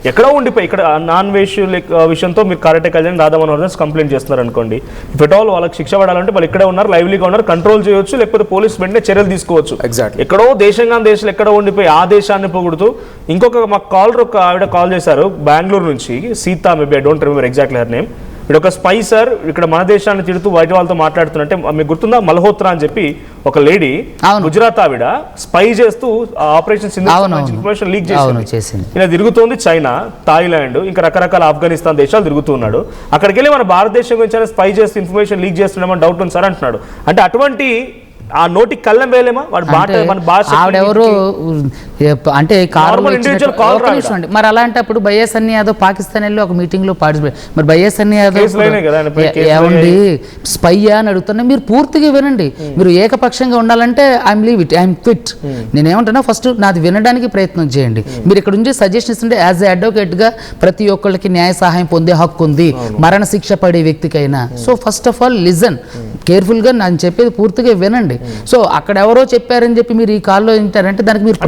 ఎక్కడో ఉండిపోయి ఇక్కడ నాన్ వేష్ విషయంతో మీరు కారటే కళ్యాణ్ రాధా మనోహర్ కంప్లైంట్ చేస్తున్నారు అనుకోండి, ఇఫ్ ఎట్ ఆల్ వాళ్ళకి శిక్ష పడాలంటే వాళ్ళు ఇక్కడే ఉన్నారు, లైవ్లీగా ఉన్నారు, కంట్రోల్ చేయొచ్చు, లేకపోతే పోలీసు వెంటనే చర్యలు తీసుకోవచ్చు. ఎక్కడో దేశంగా దేశాలు ఎక్కడో ఉండిపోయి ఆ దేశాన్ని పొగుడుతూ ఇంకొక మాకు కాలర్ ఒక ఆవిడ కాల్ చేశారు బెంగళూరు నుంచి, Sita, maybe I don't remember exactly her name. ఇక్కడ ఒక స్పై సార్ ఇక్కడ మన దేశాన్ని తిడుతూ బయట వాళ్ళతో మాట్లాడుతున్నట్టే మీకు గుర్తుందా, మల్హోత్రా అని చెప్పి ఒక లేడీ గుజరాత్ ఆవిడ స్పై చేస్తూ ఆపరేషన్ ఇన్ఫర్మేషన్ లీక్ చేసింది. ఇలా తిరుగుతోంది చైనా, థాయిలాండ్, ఇంకా రకరకాల ఆఫ్ఘనిస్తాన్ దేశాలు తిరుగుతున్నాడు. అక్కడికి వెళ్ళి మన భారతదేశం గురించి స్పై చేస్తూ ఇన్ఫర్మేషన్ లీక్ చేస్తున్నామని డౌట్ ఉంది సార్ అంటున్నాడు. అంటే అటువంటి ఆ నోటికి కళ్ళం వేయలేమా వాడు మన భాష ఆవిడెవరు అంటే మరి అలాంటప్పుడు బయ్యా సన్నీ యాదవ్ పాకిస్తాన్ వెళ్ళి ఒక మీటింగ్ లో పార్టిసిపేట్, మరి బయ్యా సన్నీ యాదవ్ ఏమండి స్పైయా అని అడుగుతున్నా, మీరు పూర్తిగా వినండి. మీరు ఏకపక్షంగా ఉండాలంటే I'm leave it, I'm quit. నేనేమంటున్నా ఫస్ట్ నాది వినడానికి ప్రయత్నం చేయండి. మీరు ఇక్కడ ఉండి సజెషన్ ఇస్తుంటే యాజ్ ఎ అడ్వకేట్ గా ప్రతి ఒక్కళ్ళకి న్యాయ సహాయం పొందే హక్కు ఉంది, మరణ శిక్ష పడే వ్యక్తికైనా. So first of all listen careful గా నేను చెప్పేది పూర్తిగా వినండి. సో అక్కడ ఎవరో చెప్పారని చెప్పి మీరు ఈ కాల్లో వింటారంటే దానికి మీరు